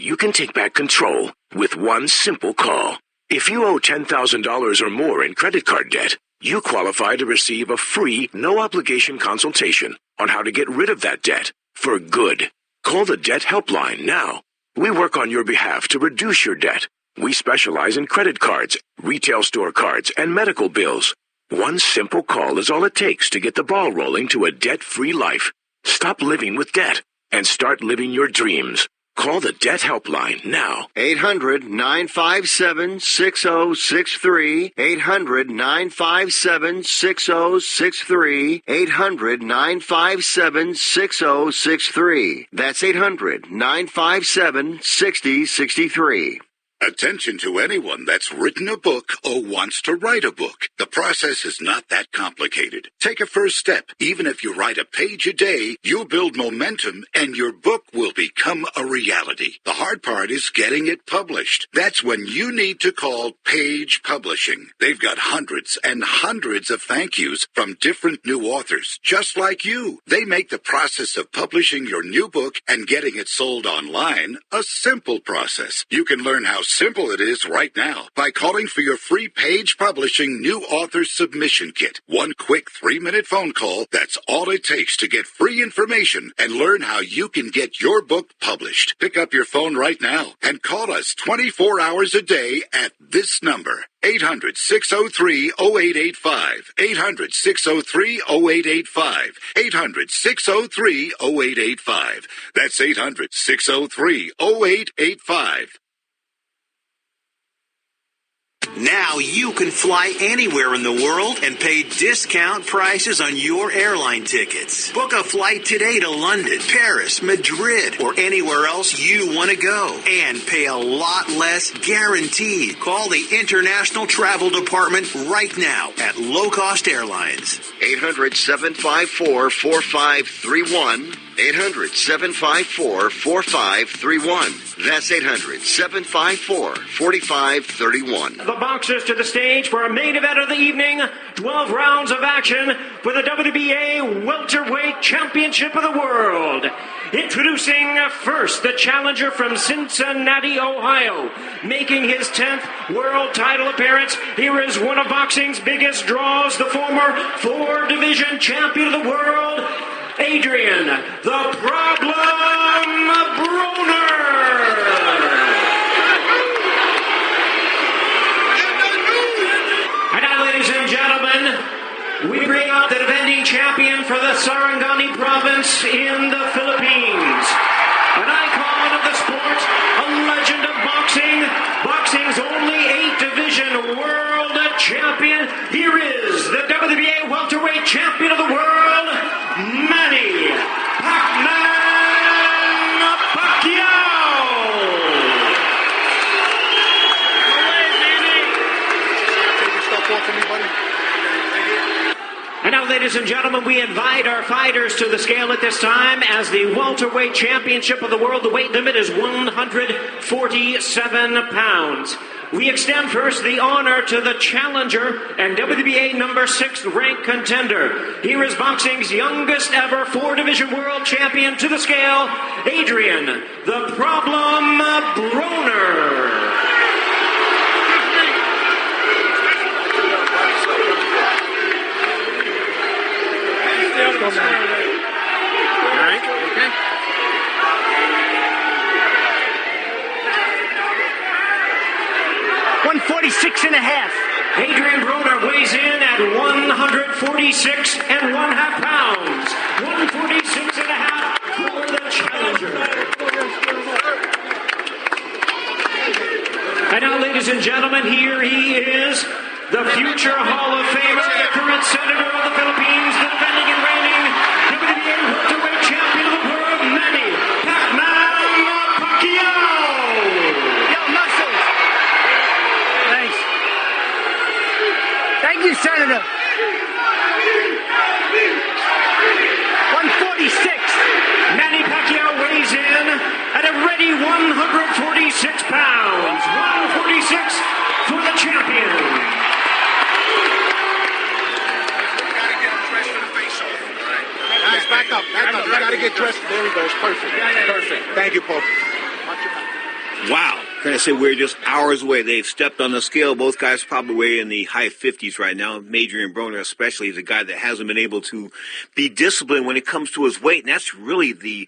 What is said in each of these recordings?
you can take back control with one simple call. If you owe $10,000 or more in credit card debt, you qualify to receive a free, no-obligation consultation on how to get rid of that debt for good. Call the Debt Helpline now. We work on your behalf to reduce your debt. We specialize in credit cards, retail store cards, and medical bills. One simple call is all it takes to get the ball rolling to a debt-free life. Stop living with debt and start living your dreams. Call the Debt Helpline now. 800-957-6063. 800-957-6063. 800-957-6063. That's 800-957-6063. Attention to anyone that's written a book or wants to write a book. The process is not that complicated. Take a first step. Even if you write a page a day, you'll build momentum and your book will become a reality. The hard part is getting it published. That's when you need to call Page Publishing. They've got hundreds and hundreds of thank yous from different new authors, just like you. They make the process of publishing your new book and getting it sold online a simple process. You can learn how simple it is right now by calling for your free Page Publishing New Author Submission Kit. One quick 3-minute phone call, that's all it takes to get free information and learn how you can get your book published. Pick up your phone right now and call us 24 hours a day at this number. 800-603-0885. 800-603-0885. 800-603-0885. That's 800-603-0885. Now you can fly anywhere in the world and pay discount prices on your airline tickets. Book a flight today to London, Paris, Madrid, or anywhere else you want to go. And pay a lot less guaranteed. Call the International Travel Department right now at Low Cost Airlines. 800-754-4531. 800-754-4531. That's 800-754-4531. The boxers to the stage for a main event of the evening. 12 rounds of action for the WBA Welterweight Championship of the World. Introducing first the challenger from Cincinnati, Ohio. Making his 10th world title appearance. Here is one of boxing's biggest draws, the former 4-division champion of the world, Adrian, the Problem Broner. And now, ladies and gentlemen, we bring up the defending champion for the Sarangani province in the Philippines. An icon of the sport, a legend of boxing, boxing's only 8-division world champion. Here is the WBA welterweight champion of the world, Manny Pacquiao. And now, ladies and gentlemen, we invite our fighters to the scale at this time as the welterweight championship of the world. The weight limit is 147 pounds. We extend first the honor to the challenger and WBA number 6 ranked contender. Here is boxing's youngest ever 4-division world champion to the scale, Adrian, the Problem Broner. All right. Okay. 146 and a half. Adrian Broner weighs in at 146 and 1/2 pounds. 146 and a half for the challenger. And now, ladies and gentlemen, here he is, the future Hall of Famer, the current Senator of the Philippines, the defending and reigning WBA welterweight champion of the world, Manny Pacquiao. Yo, muscles. Thanks. Thank you, Senator. 146. Manny Pacquiao weighs in at a ready 146 pounds. 146 for the champion. Guys, back up. You gotta get dressed. There we go. It's perfect. Perfect. Thank you, Paul. Watch your back. Wow. Can I say we're just hours away? They've stepped on the scale. Both guys probably weigh in the high 50s right now. Adrian Broner especially is a guy that hasn't been able to be disciplined when it comes to his weight, and that's really the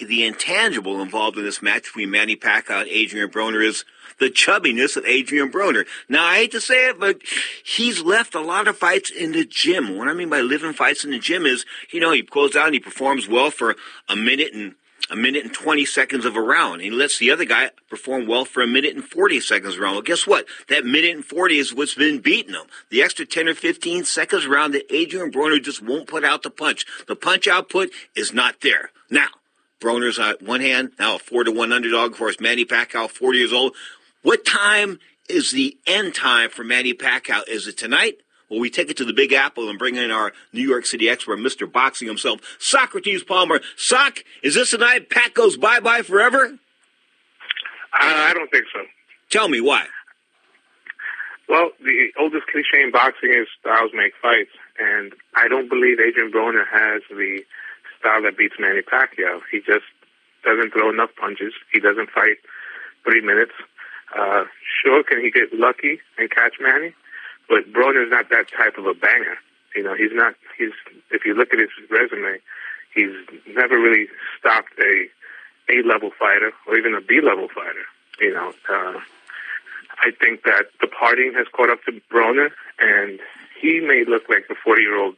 intangible involved in this match between Manny Pacquiao and Adrian Broner is the chubbiness of Adrian Broner. Now, I hate to say it, but he's left a lot of fights in the gym. What I mean by living fights in the gym is, he goes out and he performs well for a minute and 20 seconds of a round. He lets the other guy perform well for a minute and 40 seconds of a round. Well, guess what? That minute and 40 is what's been beating him. The extra 10 or 15 seconds around that Adrian Broner just won't put out the punch. The punch output is not there. Now, Broner's on one hand, now a 4-1 underdog. Of course, Manny Pacquiao, 40 years old. What time is the end time for Manny Pacquiao? Is it tonight? Well, we take it to the Big Apple and bring in our New York City expert, Mr. Boxing himself, Socrates Palmer. Sock, is this the night Pac goes bye-bye forever? I don't think so. Tell me why. Well, the oldest cliche in boxing is styles make fights, and I don't believe Adrian Broner has the style that beats Manny Pacquiao. He just doesn't throw enough punches. He doesn't fight 3 minutes. Sure, can he get lucky and catch Manny? But Broner's not that type of a banger. He's not. If you look at his resume, he's never really stopped a A-level fighter or even a B-level fighter. I think that the partying has caught up to Broner, and he may look like the 40-year-old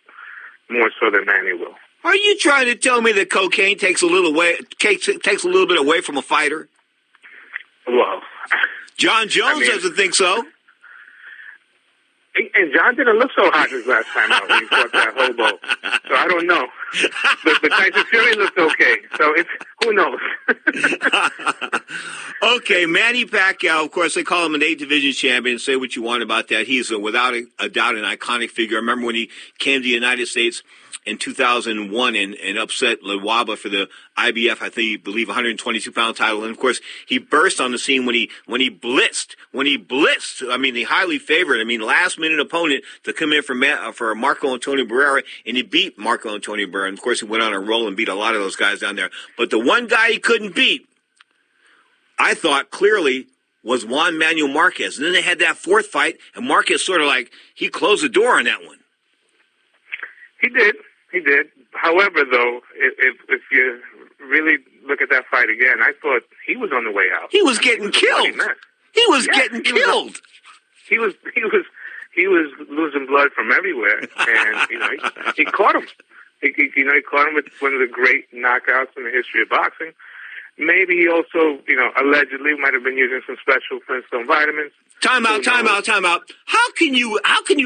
more so than Manny will. Are you trying to tell me that cocaine takes a little bit away from a fighter? Well, John Jones doesn't think so. And John didn't look so hot his last time out when he fought that hobo. So I don't know. But Tyson Fury looked okay. So who knows? Okay, Manny Pacquiao, of course, they call him an 8-division champion. Say what you want about that. He's without a doubt an iconic figure. I remember when he came to the United States in 2001 and upset Lawaba for the IBF, I believe 122-pound title. And of course, he burst on the scene when he blitzed. I mean, the highly favored, last-minute opponent to come in for Marco Antonio Barrera, and he beat Marco Antonio Barrera. And of course, he went on a roll and beat a lot of those guys down there. But the one guy he couldn't beat, I thought clearly, was Juan Manuel Marquez. And then they had that fourth fight, and Marquez sort of he closed the door on that one. He did. However, though, if you really look at that fight again, I thought he was on the way out. He was getting killed. He was getting killed. He was losing blood from everywhere, and he caught him. He caught him with one of the great knockouts in the history of boxing. Maybe he also, allegedly might have been using some special Flintstone vitamins. Time out. How can you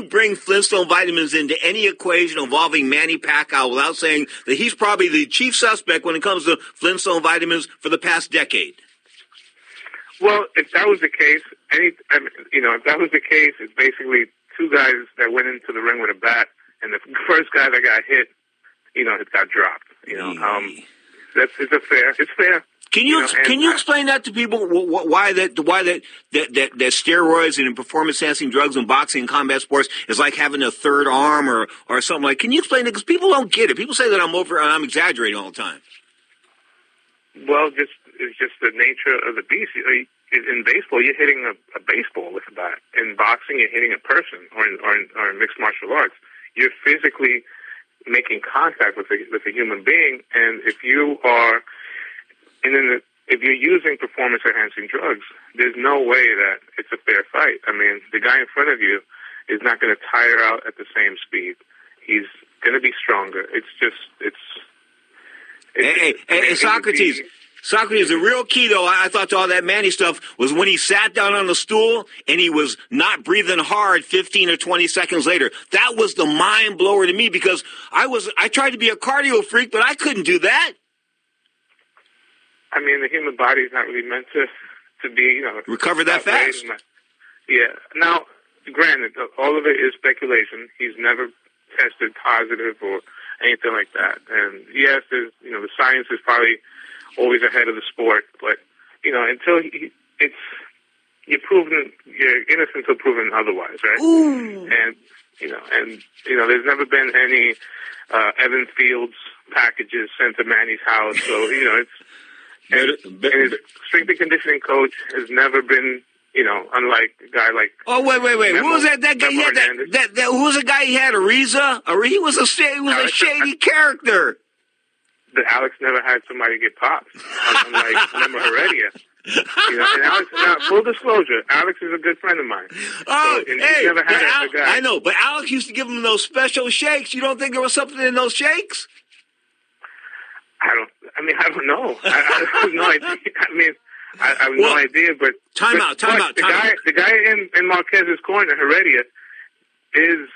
bring Flintstone vitamins into any equation involving Manny Pacquiao without saying that he's probably the chief suspect when it comes to Flintstone vitamins for the past decade? Well, if that was the case, it's basically two guys that went into the ring with a bat, and the first guy that got hit, it got dropped. It's fair. Can you explain that to people? Why that steroids and performance enhancing drugs in boxing and combat sports is like having a third arm or something like? Can you explain it? Because people don't get it. People say that I'm exaggerating all the time. Well, it's just the nature of the beast. In baseball, you're hitting a baseball with a bat. In boxing, you're hitting a person, or in mixed martial arts, you're physically making contact with a human being, and if you're using performance-enhancing drugs, there's no way that it's a fair fight. The guy in front of you is not going to tire out at the same speed. He's going to be stronger. Socrates. Socrates, the real key, though, I thought to all that Manny stuff was when he sat down on the stool and he was not breathing hard 15 or 20 seconds later. That was the mind blower to me because I tried to be a cardio freak, but I couldn't do that. The human body is not really meant to be, recover that fast. Yeah. Now, granted, all of it is speculation. He's never tested positive or anything like that. And yes, there's, the science is probably always ahead of the sport, but until you're innocent until proven otherwise, right? Ooh. And there's never been any Evan Fields packages sent to Manny's house, so And his strength and conditioning coach has never been, unlike a guy like. Oh, wait. Who was that guy? He had who was the guy he had? Ariza? He was a shady character. Alex never had somebody get popped, unlike Memo Heredia. And Alex, now, full disclosure, Alex is a good friend of mine. Oh, so, he's never had a guy. I know, but Alex used to give him those special shakes. You don't think there was something in those shakes? I don't know. I have no idea. I have no idea, but... Time out. The guy in Marquez's corner, Heredia, is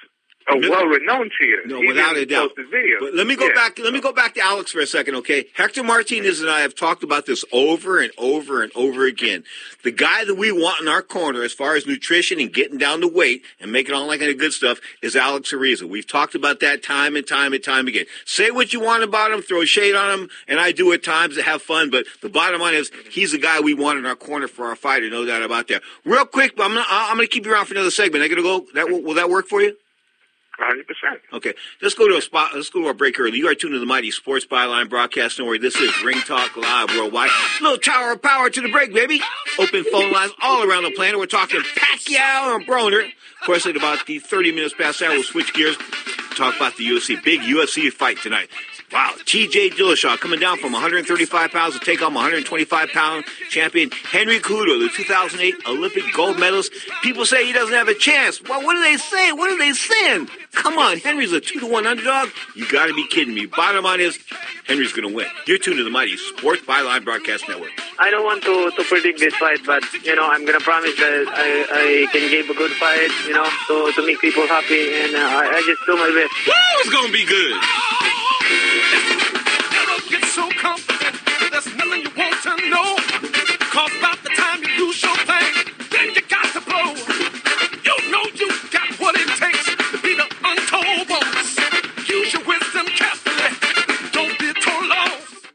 a well-renowned cheater. No, without a doubt. But let me go back. Let me go back to Alex for a second, okay? Hector Martinez and I have talked about this over and over and over again. The guy that we want in our corner, as far as nutrition and getting down to weight and making all that kind of good stuff, is Alex Ariza. We've talked about that time and time again. Say what you want about him, throw shade on him, and I do at times to have fun. But the bottom line is, he's the guy we want in our corner for our fighter. No doubt about that. Real quick, I'm gonna keep you around for another segment. Will that work for you? 100%. Okay, let's go to our break early. You are tuned to the Mighty Sports Byline Broadcast Network. This is Ring Talk Live Worldwide. Little tower of power to the break, baby. Open phone lines all around the planet. We're talking Pacquiao and Broner. Of course, at about the 30 minutes past that, we'll switch gears. Talk about the UFC. Big UFC fight tonight. Wow, TJ Dillashaw coming down from 135 pounds to take on 125-pound champion Henry Cejudo, the 2008 Olympic gold medalist. People say he doesn't have a chance. Well, what do they say? What are they saying? Come on, Henry's a 2-1 underdog? You got to be kidding me. Bottom line is, Henry's going to win. You're tuned to the Mighty Sports Byline Broadcast Network. I don't want to predict this fight, but, I'm going to promise that I can give a good fight, to make people happy, and I just do my best. Woo, it's going to be good. Never get so confident, there's nothing you want to know. Cause about the time you lose your thing, then you got to blow. You know you got what it takes to be the untold boss. Use your wisdom carefully, don't be too lost.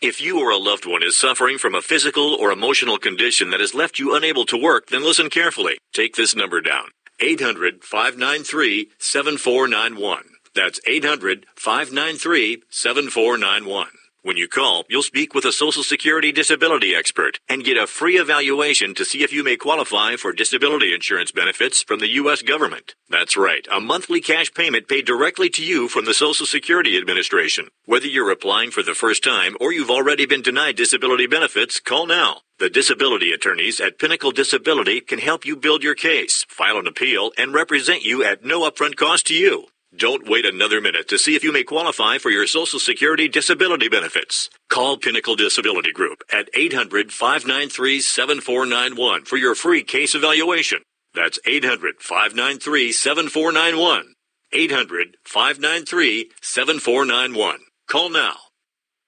If you or a loved one is suffering from a physical or emotional condition that has left you unable to work, then listen carefully. Take this number down. 800-593-7491. That's 800-593-7491. When you call, you'll speak with a Social Security disability expert and get a free evaluation to see if you may qualify for disability insurance benefits from the U.S. government. That's right, a monthly cash payment paid directly to you from the Social Security Administration. Whether you're applying for the first time or you've already been denied disability benefits, call now. The disability attorneys at Pinnacle Disability can help you build your case, file an appeal, and represent you at no upfront cost to you. Don't wait another minute to see if you may qualify for your Social Security disability benefits. Call Pinnacle Disability Group at 800-593-7491 for your free case evaluation. That's 800-593-7491. 800-593-7491. Call now.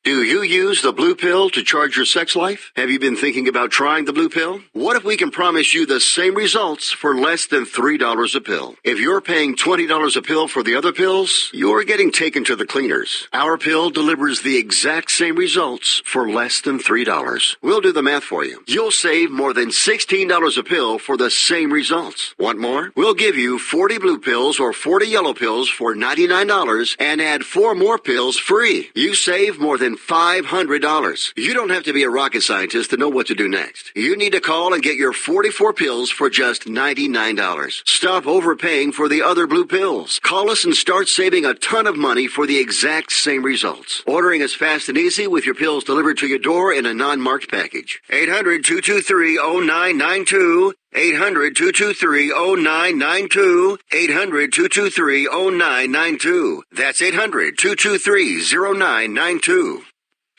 Do you use the blue pill to charge your sex life? Have you been thinking about trying the blue pill? What if we can promise you the same results for less than $3 a pill? If you're paying $20 a pill for the other pills, you're getting taken to the cleaners. Our pill delivers the exact same results for less than $3. We'll do the math for you. You'll save more than $16 a pill for the same results. Want more? We'll give you 40 blue pills or 40 yellow pills for $99 and add 4 more pills free. You save more than $500. You don't have to be a rocket scientist to know what to do next. You need to call and get your 44 pills for just $99. Stop overpaying for the other blue pills. Call us and start saving a ton of money for the exact same results. Ordering is fast and easy with your pills delivered to your door in a non-marked package. 800-223-0992. 800-223-0992. 800-223-0992. That's 800-223-0992.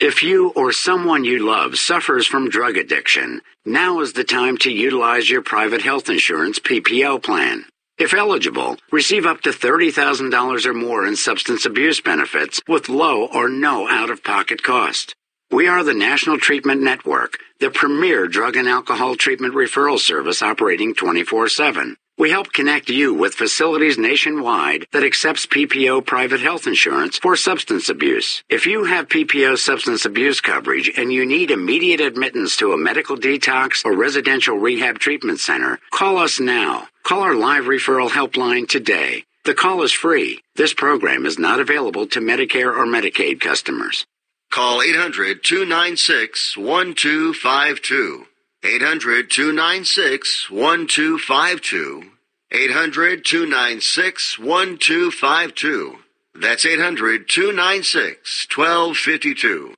If you or someone you love suffers from drug addiction, now is the time to utilize your private health insurance PPO plan. If eligible, receive up to $30,000 or more in substance abuse benefits with low or no out-of-pocket cost. We are the National Treatment Network, the premier drug and alcohol treatment referral service operating 24/7. We help connect you with facilities nationwide that accepts PPO private health insurance for substance abuse. If you have PPO substance abuse coverage and you need immediate admittance to a medical detox or residential rehab treatment center, call us now. Call our live referral helpline today. The call is free. This program is not available to Medicare or Medicaid customers. Call 800-296-1252. 800-296-1252. 800-296-1252. That's 800-296-1252.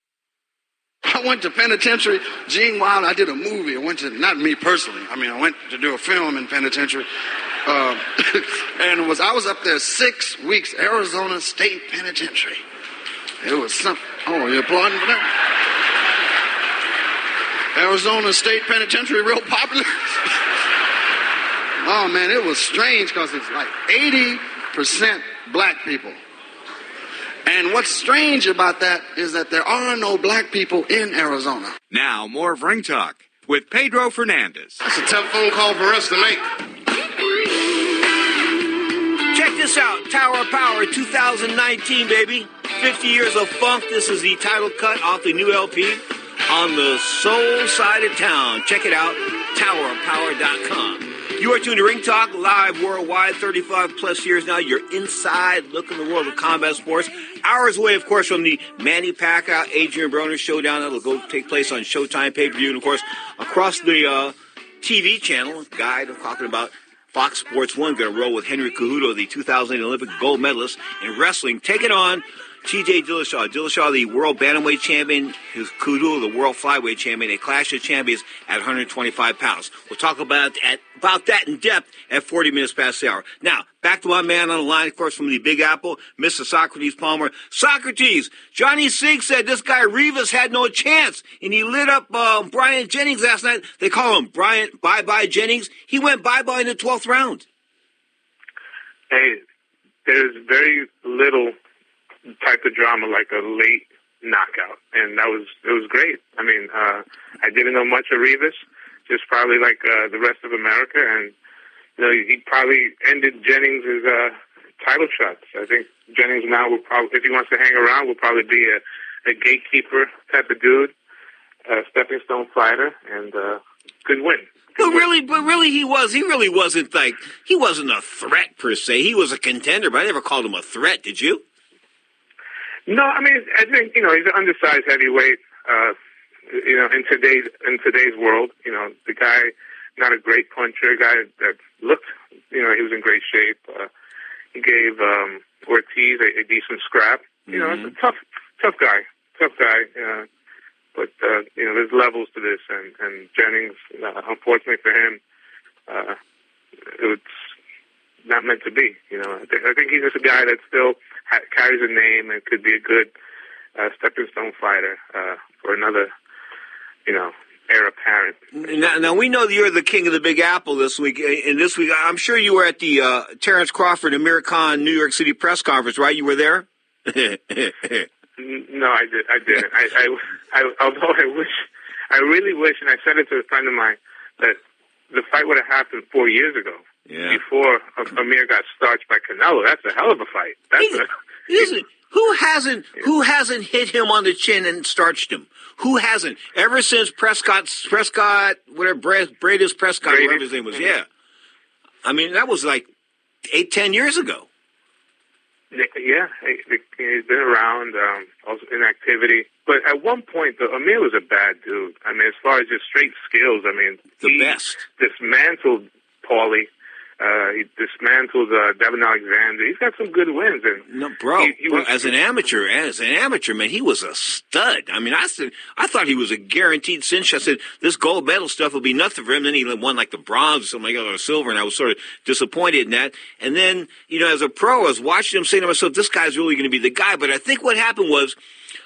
I went to penitentiary. Gene Wilder, I did a movie. I went to, not me personally. I mean, I went to do a film in penitentiary. And I was up there 6 weeks, Arizona State Penitentiary. It was something. Oh, you're applauding for that? Arizona State Penitentiary, real popular. Oh, man, it was strange because it's like 80% black people. And what's strange about that is that there are no black people in Arizona. Now, more of Ring Talk with Pedro Fernandez. That's a tough phone call for us to make. Check this out, Tower of Power 2019, baby. 50 years of funk. This is the title cut off the new LP on the soul side of town. Check it out, towerofpower.com. You are tuned to Ring Talk, live worldwide, 35 plus years now. You're inside, looking at the world of combat sports. Hours away, of course, from the Manny Pacquiao, Adrian Broner showdown. That'll go take place on Showtime pay-per-view. And, of course, across the TV channel, guide I'm talking about, Fox Sports 1 going to roll with Henry Cejudo, the 2008 Olympic gold medalist in wrestling, taking on T.J. Dillashaw. Dillashaw, the world bantamweight champion, his Cejudo, the world flyweight champion. A clash of champions at 125 pounds. We'll talk about that in depth at 40 minutes past the hour. Now, back to my man on the line, of course, from the Big Apple, Mr. Socrates Palmer. Socrates, Johnny Singh said this guy Rivas had no chance, and he lit up Brian Jennings last night. They call him Brian Bye-Bye Jennings. He went bye-bye in the 12th round. Hey, there's very little type of drama like a late knockout, and it was great. I mean, I didn't know much of Rivas, just probably like the rest of America, and you know, he probably ended Jennings' title shots. I think Jennings now will probably, if he wants to hang around, will probably be a gatekeeper type of dude, a stepping stone fighter, and could win. But really, he really wasn't he wasn't a threat per se. He was a contender, but I never called him a threat. Did you? No, I mean, I think, you know, he's an undersized heavyweight, you know, in today's world. You know, the guy, not a great puncher, a guy that looked, you know, he was in great shape. He gave Ortiz a decent scrap. You know, it's a tough guy. But, you know, there's levels to this, and Jennings, unfortunately for him, it's not meant to be. You know, I think he's just a guy that still carries a name and could be a good stepping stone fighter for another, you know, heir apparent. Now we know that you're the king of the Big Apple this week. And this week, I'm sure you were at the Terrence Crawford and Amir Khan New York City press conference, right? You were there? No, I didn't. Although I really wish, and I said it to a friend of mine, that the fight would have happened 4 years ago. Yeah. Before Amir got starched by Canelo. That's a hell of a fight. Who hasn't hit him on the chin and starched him? Who hasn't? Ever since Prescott, whatever, Bradis Prescott, whatever his name was. Yeah. I mean, that was like 8-10 years ago. Yeah, he's been around, also in activity. But at one point, though, Amir was a bad dude. I mean, as far as just straight skills, I mean, he best dismantled Paulie. He dismantled Devin Alexander. He's got some good wins. And no, bro, as an amateur, man, he was a stud. I mean, I thought he was a guaranteed cinch. I said, this gold medal stuff will be nothing for him. Then he won like the bronze or something like that, or silver, and I was sort of disappointed in that. And then, you know, as a pro, I was watching him saying to myself, this guy's really going to be the guy. But I think what happened was,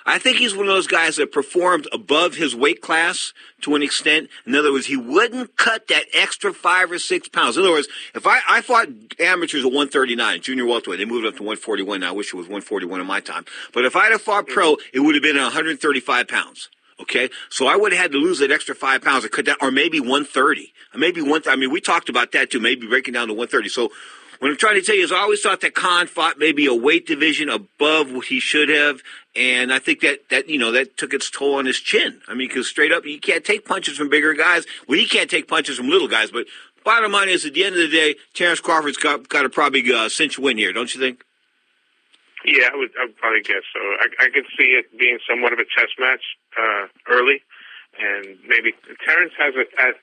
I think he's one of those guys that performed above his weight class to an extent. In other words, he wouldn't cut that extra 5 or 6 pounds. In other words, if I fought amateurs at 139, junior welterweight, they moved up to 141 now. I wish it was 141 in my time. But if I'd have fought pro, it would have been 135 pounds. Okay? So I would have had to lose that extra 5 pounds to cut that, or maybe 130. I mean, we talked about that too, maybe breaking down to 130. So what I'm trying to tell you is I always thought that Khan fought maybe a weight division above what he should have, and I think that you know, that took its toll on his chin. I mean, because straight up, you can't take punches from bigger guys. Well, he can't take punches from little guys, but bottom line is, at the end of the day, Terrence Crawford's got to probably cinch a win here, don't you think? Yeah, I would probably guess so. I could see it being somewhat of a chess match early, and maybe Terrence has a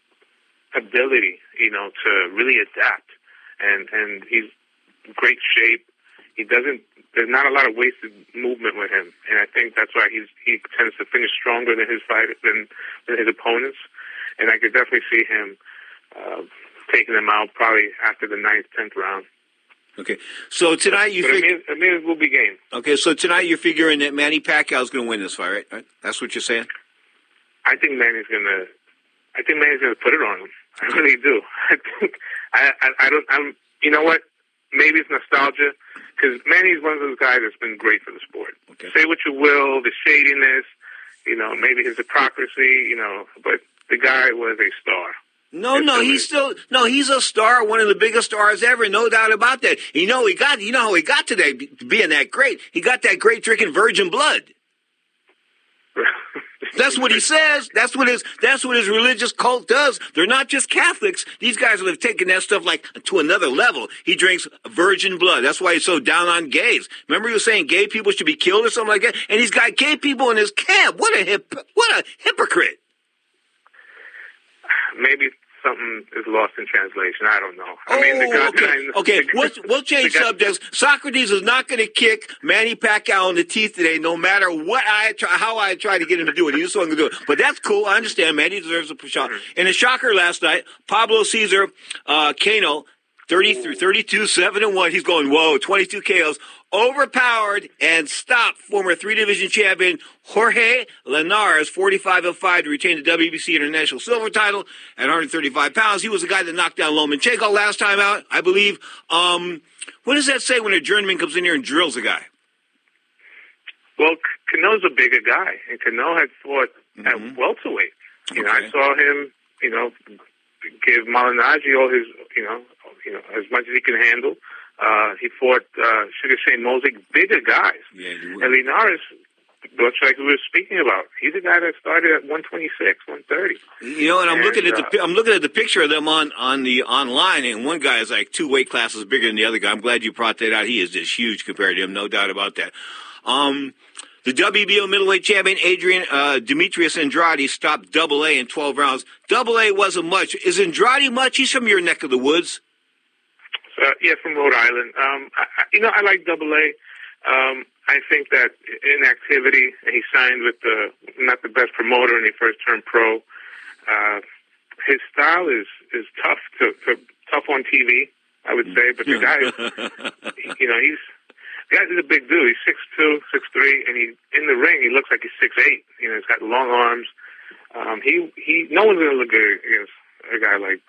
ability, to really adapt, and he's in great shape. There's not a lot of wasted movement with him, and I think that's why he tends to finish stronger than his opponents. And I could definitely see him taking them out probably after the 9th, 10th round. Okay, so tonight it will be game. Okay, so tonight you're figuring that Manny Pacquiao is going to win this fight, right? That's what you're saying? I think Manny's going to put it on him. I really do. You know what? Maybe it's nostalgia, because Manny's one of those guys that's been great for the sport. Okay. Say what you will, the shadiness, maybe his hypocrisy, but the guy was a star. He's a star, one of the biggest stars ever, no doubt about that. You know how he got today, being that great. He got that great drinking virgin blood. That's what he says. That's what his religious cult does. They're not just Catholics. These guys have taken that stuff like to another level. He drinks virgin blood. That's why he's so down on gays. Remember he was saying gay people should be killed or something like that? And he's got gay people in his camp. What a hypocrite. Maybe something is lost in translation. I don't know. Okay. We'll change subjects. Socrates is not going to kick Manny Pacquiao in the teeth today, no matter how I try to get him to do it. He's still going to do it. But that's cool. I understand. Manny deserves a shot. And a shocker last night, Pablo Cesar Cano, 32, 7-1. He's going, 22 KOs. Overpowered and stopped former 3-division champion Jorge Linares, 45-5, to retain the WBC International Silver title at 135 pounds. He was the guy that knocked down Lomachenko last time out, I believe. What does that say when a journeyman comes in here and drills a guy? Well, Cano's a bigger guy, and Cano had fought at welterweight. I saw him, give Malignaggi all his, as much as he can handle. He fought Sugar Shane Mosley, bigger guys. Yeah, and Linares, much like we were speaking about, he's a guy that started at 126, 130. And I'm looking at the picture of them on the online, and one guy is like 2 weight classes bigger than the other guy. I'm glad you brought that out. He is just huge compared to him, no doubt about that. The WBO middleweight champion Adrian Demetrius Andrade stopped AA in 12 rounds. AA wasn't much. Is Andrade much? He's from your neck of the woods. From Rhode Island. I like AA. I think that inactivity, he signed with not the best promoter when he first turned pro. His style is tough tough on TV, I would say, but the guy is, he's a big dude. He's 6'2", 6'3", and in the ring he looks like he's 6'8". He's got long arms. No one's gonna look good against a guy like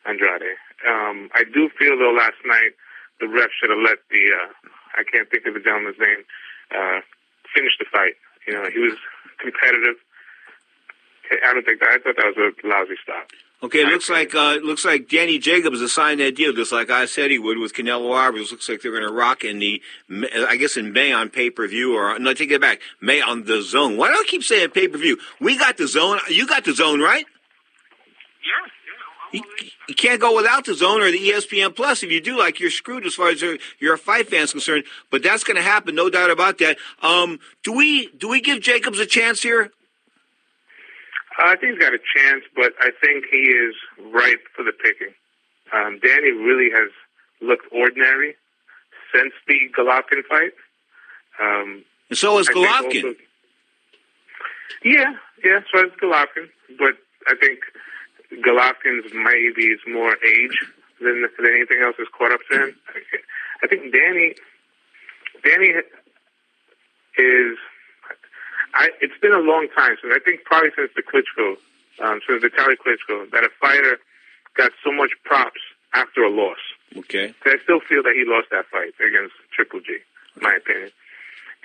Andrade. I do feel, though, last night the ref should have let I can't think of the gentleman's name, finish the fight. He was competitive. I thought that was a lousy stop. Okay, looks like Danny Jacobs has signed that deal, just like I said he would with Canelo Alvarez. Looks like they're going to rock in in May on pay-per-view, or no, take that back, May on the Zone. Why do I keep saying pay-per-view? We got the Zone. You got the Zone, right? Yeah. You can't go without the Zone or the ESPN Plus. If you do, you're screwed as far as your fight fans concerned. But that's going to happen, no doubt about that. Do we give Jacobs a chance here? I think he's got a chance, but I think he is ripe for the picking. Danny really has looked ordinary since the Golovkin fight. And so is Golovkin. So is Golovkin. But I think Golovkin's maybe is more age than anything else has caught up to him. I think Danny is... it's been a long time since, I think probably since the Klitschko, since Vitaly Klitschko, that a fighter got so much props after a loss. Okay. I still feel that he lost that fight against Triple G, in my opinion.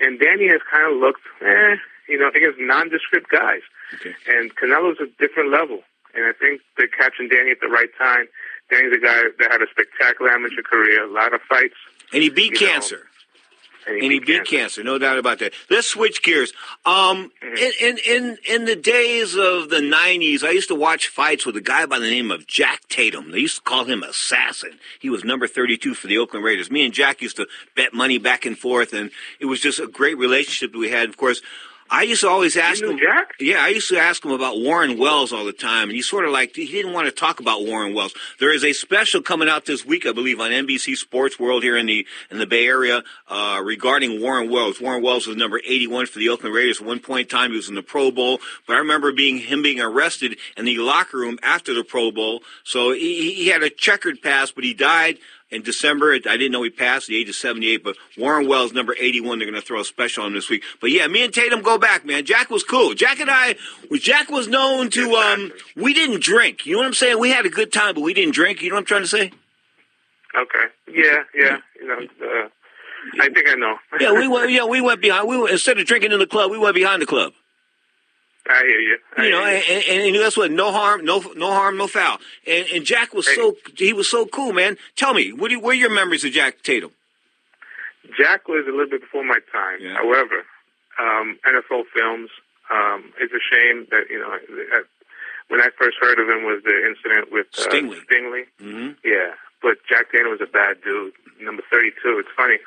And Danny has kind of looked, against nondescript guys. Okay. And Canelo's a different level. And I think they're catching Danny at the right time. Danny's a guy that had a spectacular amateur career, a lot of fights. And he beat cancer. And he beat cancer, no doubt about that. Let's switch gears. In the days of the 90s, I used to watch fights with a guy by the name of Jack Tatum. They used to call him Assassin. He was number 32 for the Oakland Raiders. Me and Jack used to bet money back and forth, and it was just a great relationship that we had. Of course, I used to always ask him. Jack? Yeah, I used to ask him about Warren Wells all the time, and he sort of he didn't want to talk about Warren Wells. There is a special coming out this week, I believe, on NBC Sports World here in the Bay Area regarding Warren Wells. Warren Wells was number 81 for the Oakland Raiders. At one point in time, he was in the Pro Bowl, but I remember him being arrested in the locker room after the Pro Bowl. So he had a checkered past, but he died in December. I didn't know he passed at the age of 78, but Warren Wells, number 81, they're going to throw a special on this week. But yeah, me and Tatum go back, man. Jack was cool. Jack was known to, we didn't drink. You know what I'm saying? We had a good time, but we didn't drink. You know what I'm trying to say? Okay. Yeah. You know, I think I know. we went behind. Instead of drinking in the club, we went behind the club. I hear you. And that's what, no harm, no foul. And Jack was he was so cool, man. Tell me, what are your memories of Jack Tatum? Jack was a little bit before my time. Yeah. However, NFL films, it's a shame that, when I first heard of him was the incident with Stingley. Mm-hmm. Yeah, but Jack Tatum was a bad dude. Number 32. It's funny.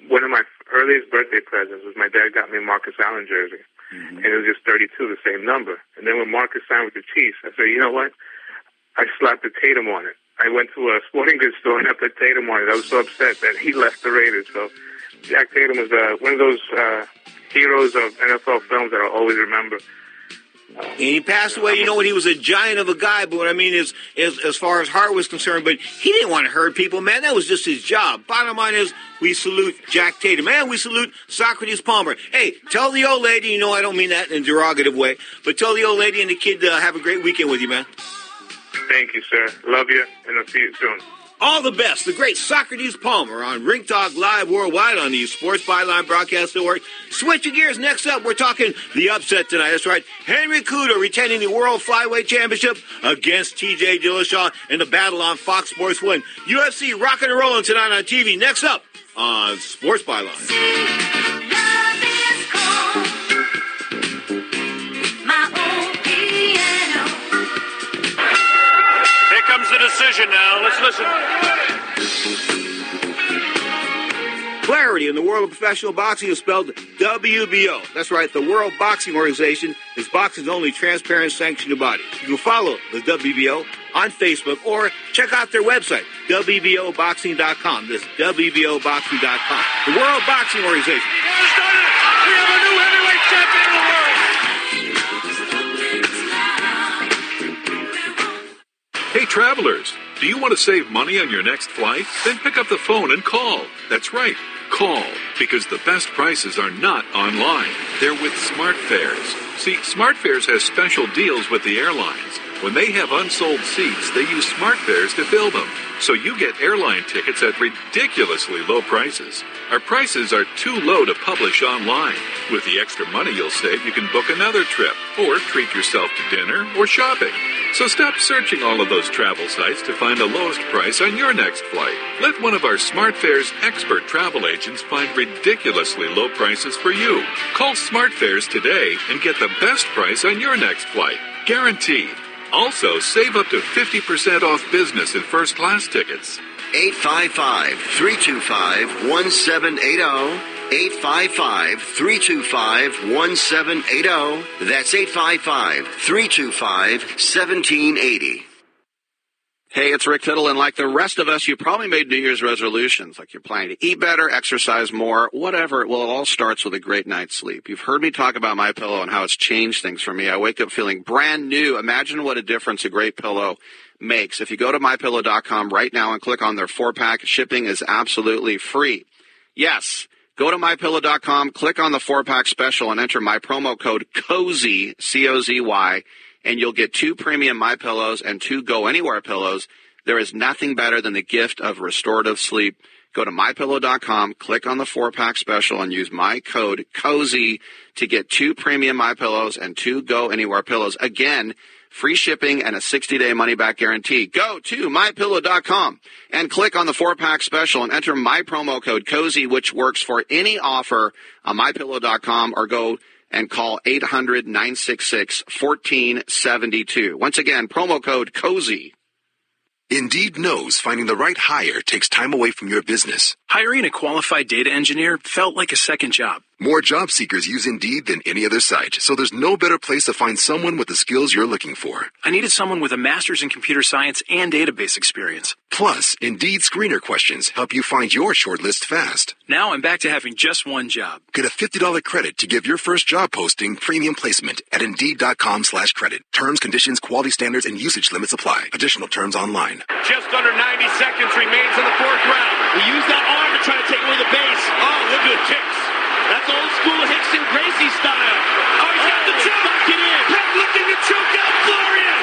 One of my earliest birthday presents was my dad got me a Marcus Allen jersey. Mm-hmm. And it was just 32, the same number. And then when Marcus signed with the Chiefs, I said, you know what? I slapped the Tatum on it. I went to a sporting goods store and I put Tatum on it. I was so upset that he left the Raiders. So Jack Tatum was one of those heroes of NFL films that I'll always remember. And he passed away, he was a giant of a guy, but what I mean is as far as heart was concerned, but he didn't want to hurt people, man. That was just his job. Bottom line is, we salute Jack Tatum. Man, we salute Socrates Palmer. Hey, tell the old lady, I don't mean that in a derogative way, but tell the old lady and the kid to have a great weekend with you, man. Thank you, sir. Love you, and I'll see you soon. All the best. The great Socrates Palmer on Ring Talk Live worldwide on the Sports Byline Broadcast Network. Switching gears, next up, we're talking the upset tonight. That's right. Henry Cejudo retaining the World Flyweight Championship against TJ Dillashaw in the battle on Fox Sports 1. UFC rocking and rolling tonight on TV. Next up on Sports Byline. Comes the decision now. Let's listen. Clarity in the world of professional boxing is spelled WBO. That's right, the World Boxing Organization is boxing's only transparent sanctioned body. You can follow the WBO on Facebook or check out their website, WBOboxing.com. This is WBOboxing.com. The World Boxing Organization. We have a new heavyweight champion of the world. Hey, travelers, do you want to save money on your next flight? Then pick up the phone and call. That's right, call, because the best prices are not online. They're with SmartFares. See, SmartFares has special deals with the airlines. When they have unsold seats, they use SmartFares to fill them. So you get airline tickets at ridiculously low prices. Our prices are too low to publish online. With the extra money you'll save, you can book another trip, or treat yourself to dinner or shopping. So stop searching all of those travel sites to find the lowest price on your next flight. Let one of our SmartFares expert travel agents find ridiculously low prices for you. Call SmartFares today and get the best price on your next flight. Guaranteed. Also, save up to 50% off business and first class tickets. 855-325-1780. 855-325-1780. That's 855-325-1780. Hey, it's Rick Tittle, and like the rest of us, you probably made New Year's resolutions, like you're planning to eat better, exercise more, whatever. Well, it all starts with a great night's sleep. You've heard me talk about MyPillow and how it's changed things for me. I wake up feeling brand new. Imagine what a difference a great pillow makes. If you go to MyPillow.com right now and click on their 4-pack, shipping is absolutely free. Yes, go to MyPillow.com, click on the 4-pack special, and enter my promo code COZY, C-O-Z-Y, and you'll get 2 premium MyPillows and 2 Go Anywhere pillows. There is nothing better than the gift of restorative sleep. Go to MyPillow.com, click on the 4-pack special, and use my code COZY to get 2 premium MyPillows and 2 Go Anywhere pillows. Again, free shipping and a 60-day money-back guarantee. Go to MyPillow.com and click on the 4-pack special and enter my promo code COZY, which works for any offer on MyPillow.com, or go and call 800-966-1472. Once again, promo code COZY. Indeed knows finding the right hire takes time away from your business. Hiring a qualified data engineer felt like a second job. More job seekers use Indeed than any other site, so there's no better place to find someone with the skills you're looking for. I needed someone with a master's in computer science and database experience. Plus, Indeed screener questions help you find your shortlist fast. Now I'm back to having just one job. Get a $50 credit to give your first job posting premium placement at Indeed.com/credit. Terms, conditions, quality standards, and usage limits apply. Additional terms online. Just under 90 seconds remains in the fourth round. He used that arm to try to take away the base. Oh, look at the kicks. That's old school Hickson Gracie style. Oh, he's got the choke. Lock it in. Penn looking to choke out Florian.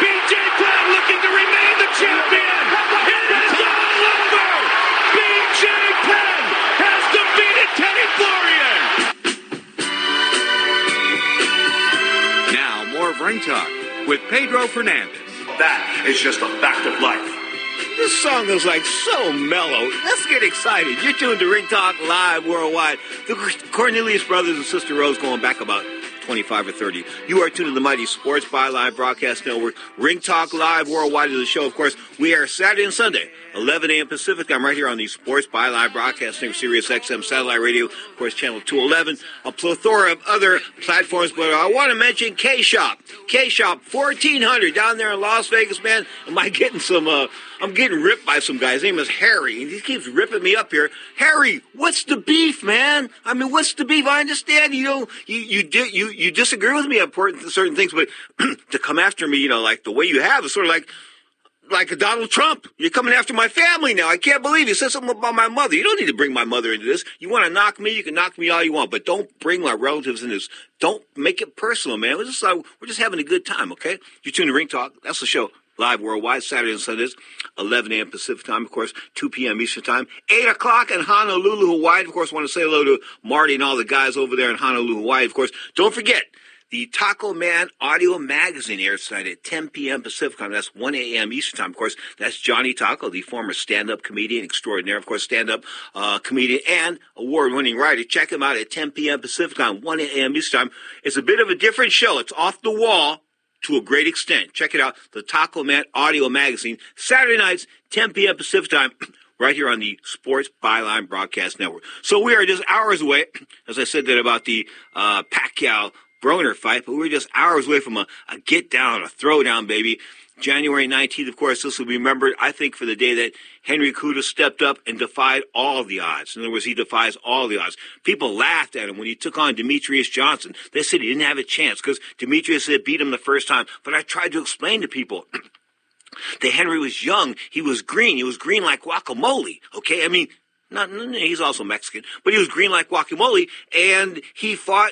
B.J. Penn looking to remain the champion. It is all over. B.J. Penn has defeated Kenny Florian. Now, more of Ring Talk with Pedro Fernandez. That is just a fact of life. This song is like so mellow. Let's get excited. You're tuned to Ring Talk Live Worldwide. The Cornelius Brothers and Sister Rose going back about 25 or 30. You are tuned to the mighty Sports Byline Broadcast Network. Ring Talk Live Worldwide is the show. Of course, we are Saturday and Sunday, 11 a.m. Pacific. I'm right here on the Sports Byline Broadcast Network, Sirius XM Satellite Radio, of course, Channel 211, a plethora of other platforms. But I want to mention K-Shop. K-Shop 1400 down there in Las Vegas, man. Am I getting some, I'm getting ripped by some guy. His name is Harry, and he keeps ripping me up here. Harry, what's the beef, man? I mean, what's the beef? I understand, you disagree with me on certain things, but to come after me, like the way you have, is sort of like a Donald Trump. You're coming after my family now. I can't believe you said something about my mother. You don't need to bring my mother into this. You want to knock me, you can knock me all you want, but don't bring my relatives in this. Don't make it personal, man. We're just having a good time, okay? You're tuned to Ring Talk. That's the show. Live worldwide, Saturday and Sundays, 11 a.m. Pacific time, of course, 2 p.m. Eastern time, 8 o'clock in Honolulu, Hawaii. Of course, want to say hello to Marty and all the guys over there in Honolulu, Hawaii. Of course, don't forget, the Taco Man Audio Magazine airs tonight at 10 p.m. Pacific time. That's 1 a.m. Eastern time. Of course, that's Johnny Taco, the former stand-up comedian extraordinaire. Of course, stand-up comedian and award-winning writer. Check him out at 10 p.m. Pacific time, 1 a.m. Eastern time. It's a bit of a different show. It's off the wall to a great extent. Check it out, the Taco Man Audio Magazine, Saturday nights, 10 p.m. Pacific time, right here on the Sports Byline Broadcast Network. So we are just hours away, as I said that about the Pacquiao Broner fight, but we're just hours away from a get-down, a throwdown, baby. January 19th, of course, this will be remembered, I think, for the day that Henry Cejudo stepped up and defied all the odds. In other words, he defies all the odds. People laughed at him when he took on Demetrius Johnson. They said he didn't have a chance because Demetrius had beat him the first time. But I tried to explain to people that Henry was young. He was green. He was green like guacamole, okay? I mean, he's also Mexican, but he was green like guacamole, and he fought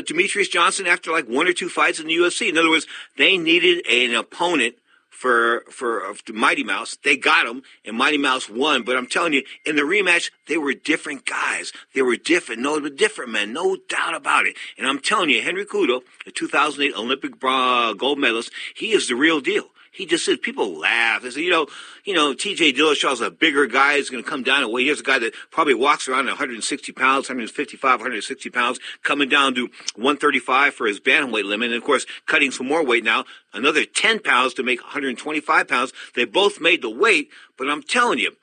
Demetrius Johnson after like 1 or 2 fights in the UFC. In other words, they needed an opponent for Mighty Mouse. They got him, and Mighty Mouse won. But I'm telling you, in the rematch, they were different guys. They were different. No, they were different, man. No doubt about it. And I'm telling you, Henry Cejudo, the 2008 Olympic gold medalist, he is the real deal. He just said, people laugh. They say, T.J. Dillashaw is a bigger guy. He's going to come down and weigh. Here's a guy that probably walks around at 160 pounds, 155, 160 pounds, coming down to 135 for his bantamweight limit. And, of course, cutting some more weight now, another 10 pounds to make 125 pounds. They both made the weight, but I'm telling you,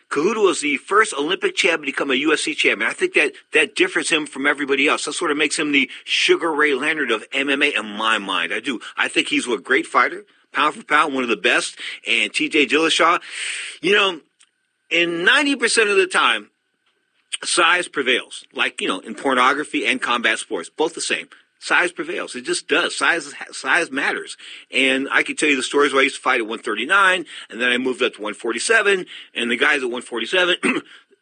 Cejudo was the first Olympic champion to become a UFC champion. I think that differs him from everybody else. That sort of makes him the Sugar Ray Leonard of MMA in my mind. I do. I think he's a great fighter. Pound for pound, one of the best. And T.J. Dillashaw, in 90% of the time, size prevails. Like, in pornography and combat sports, both the same. Size prevails. It just does. Size matters. And I can tell you the stories where I used to fight at 139, and then I moved up to 147, and the guys at 147,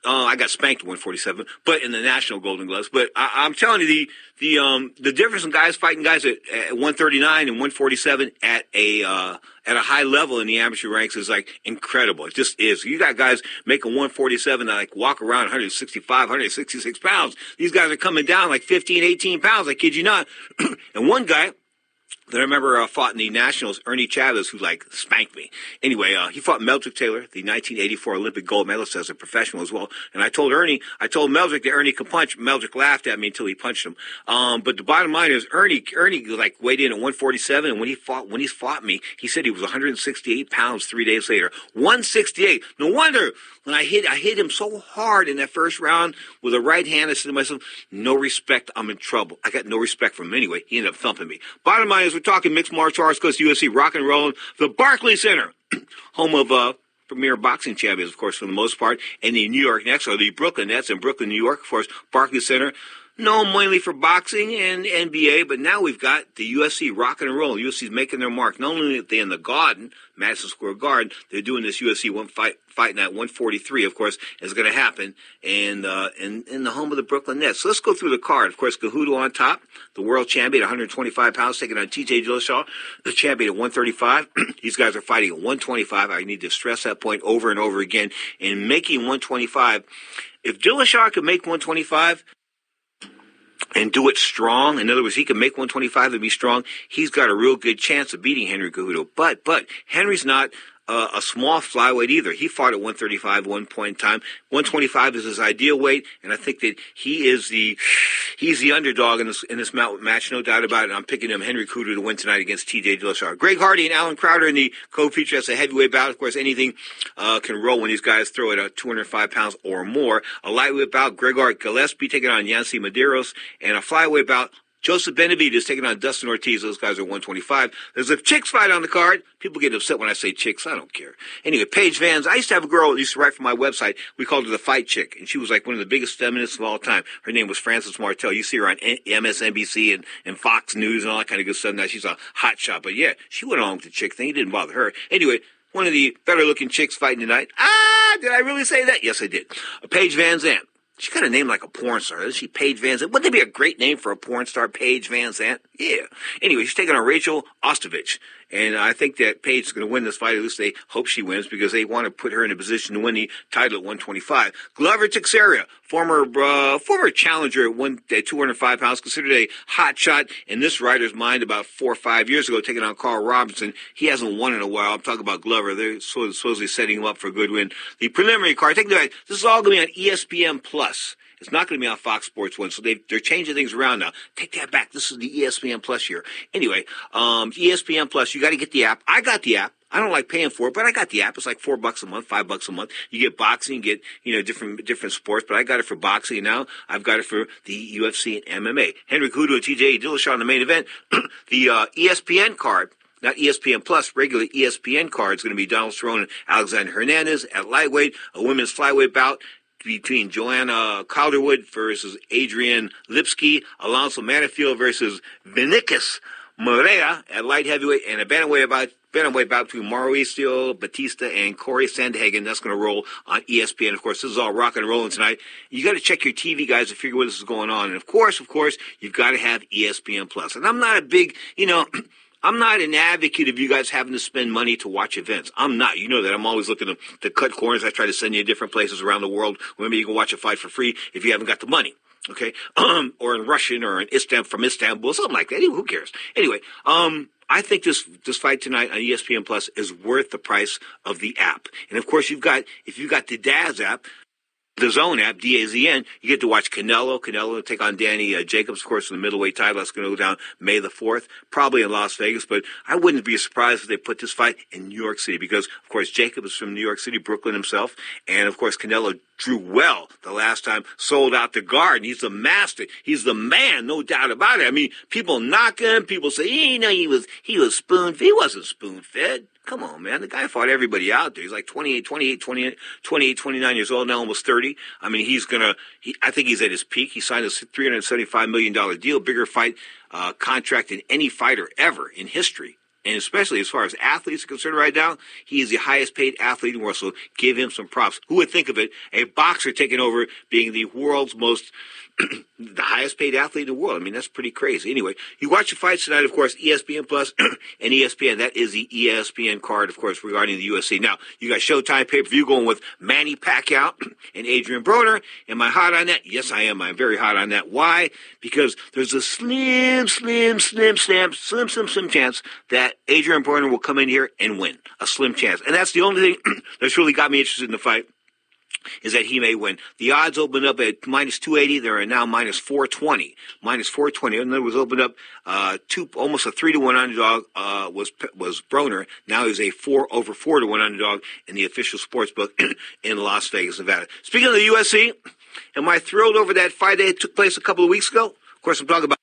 I got spanked at 147, but in the national Golden Gloves. But I'm telling you, the difference in guys fighting guys at 139 and 147 at a high level in the amateur ranks is like incredible. It just is. You got guys making 147 that like walk around 165, 166 pounds. These guys are coming down like 15, 18 pounds. I kid you not. And one guy that I remember fought in the Nationals, Ernie Chavez, who like spanked me. Anyway, he fought Meldrick Taylor, the 1984 Olympic gold medalist, as a professional as well. And I told Meldrick that Ernie could punch. Meldrick laughed at me until he punched him. But the bottom line is Ernie like weighed in at 147, and when he fought me, he said he was 168 pounds 3 days later. 168. No wonder when I hit him so hard in that first round with a right hand. I said to myself, no respect, I'm in trouble. I got no respect from him anyway. He ended up thumping me. Bottom line is we're talking mixed martial arts, goes to UFC, rock and roll, the Barclays Center, home of premier boxing champions, of course, for the most part, and the New York Nets, or the Brooklyn Nets in Brooklyn, New York, of course, Barclays Center. Known mainly for boxing and NBA, but now we've got the UFC rock and roll. UFC's making their mark. Not only are they in the Garden, Madison Square Garden, they're doing this UFC fight night 143, of course, is going to happen, and in the home of the Brooklyn Nets. So let's go through the card. Of course, Cejudo on top, the world champion at 125 pounds, taking on TJ Dillashaw, the champion at 135. These guys are fighting at 125. I need to stress that point over and over again. And making 125, if Dillashaw could make 125, and do it strong. In other words, he can make 125 and be strong. He's got a real good chance of beating Henry Cejudo. But Henry's not a small flyweight either. He fought at 135 at one point in time. 125 is his ideal weight, and I think that he's the underdog in this match, no doubt about it. I'm picking him, Henry Cejudo, to win tonight against TJ Dillashaw. Greg Hardy and Alan Crowder in the co-feature. That's a heavyweight bout. Of course, anything can roll when these guys throw it at 205 pounds or more. A lightweight bout, Gregor Gillespie taking on Yancy Medeiros, and a flyweight bout, Joseph Benavidez taking on Dustin Ortiz. Those guys are 125. There's a chicks fight on the card. People get upset when I say chicks. I don't care. Anyway, Paige Vans. I used to have a girl that used to write for my website. We called her the Fight Chick, and she was like one of the biggest feminists of all time. Her name was Frances Martel. You see her on MSNBC and Fox News and all that kind of good stuff. Now she's a hot shot. But yeah, she went along with the chick thing. It didn't bother her. Anyway, one of the better-looking chicks fighting tonight. Did I really say that? Yes, I did. Paige Van Zandt. She got a name like a porn star, doesn't she? Paige Van Zandt. Wouldn't that be a great name for a porn star, Paige Van Zandt? Yeah. Anyway, she's taking on Rachel Ostovich. And I think that Paige is going to win this fight. At least they hope she wins, because they want to put her in a position to win the title at 125. Glover Teixeira, former challenger at 205 pounds, considered a hot shot in this writer's mind about 4 or 5 years ago, taking on Carl Robinson. He hasn't won in a while. I'm talking about Glover. They're supposedly setting him up for a good win. The preliminary card, this is all going to be on ESPN Plus. It's not going to be on Fox Sports 1, so they're changing things around now. Take that back. This is the ESPN Plus year. Anyway, ESPN Plus, you got to get the app. I got the app. I don't like paying for it, but I got the app. It's like $4 a month, $5 a month. You get boxing, you get, different sports, but I got it for boxing, and now I've got it for the UFC and MMA. Henry Cejudo and TJ Dillashaw in the main event. The ESPN card, not ESPN Plus, regular ESPN card, is going to be Donald Cerrone and Alexander Hernandez at lightweight, a women's flyweight bout between Joanna Calderwood versus Adrienne Lipsky, Alonso Manafield versus Vinicius Moreira at light heavyweight, and a bantamweight bout between Mauricio Batista and Corey Sandhagen. That's going to roll on ESPN. Of course, this is all rock and rolling tonight. You got to check your TV, guys, to figure what this is going on. And of course, you've got to have ESPN Plus. And I'm not a big, I'm not an advocate of you guys having to spend money to watch events. I'm not. You know that. I'm always looking to cut corners. I try to send you to different places around the world where maybe you can watch a fight for free if you haven't got the money. Okay? Or in Russian or from Istanbul, something like that. Who cares? Anyway, I think this fight tonight on ESPN Plus is worth the price of the app. And of course, if you've got the Daz app, the Zone app, DAZN, you get to watch Canelo take on Danny Jacobs, of course, in the middleweight title. That's going to go down May the 4th, probably in Las Vegas. But I wouldn't be surprised if they put this fight in New York City, because, of course, Jacob is from New York City, Brooklyn himself. And, of course, Canelo drew well the last time, sold out the Garden. He's the master. He's the man, no doubt about it. I mean, people knock him. People say, he was spoon-fed. He wasn't spoon-fed. Come on, man. The guy fought everybody out there. He's like 28, 29 years old now, almost 30. I mean, I think he's at his peak. He signed a $375 million deal, bigger fight contract than any fighter ever in history. And especially as far as athletes are concerned right now, he is the highest paid athlete in the world. So give him some props. Who would think of it? A boxer taking over being the world's most, the highest paid athlete in the world. I mean, that's pretty crazy. Anyway, you watch the fights tonight, of course, ESPN Plus and ESPN. That is the ESPN card, of course, regarding the UFC. Now, you got Showtime pay-per-view going with Manny Pacquiao and Adrian Broner. Am I hot on that? Yes, I am. I'm very hot on that. Why? Because there's a slim chance that Adrian Broner will come in here and win. A slim chance. And that's the only thing that's really got me interested in the fight, is that he may win. The odds opened up at minus 280. They are now minus 420. Minus 420. And then was opened up almost a 3-1 underdog was Broner. Now he's a over 4-1 underdog in the official sports book in Las Vegas, Nevada. Speaking of the UFC, am I thrilled over that fight that took place a couple of weeks ago? Of course, I'm talking about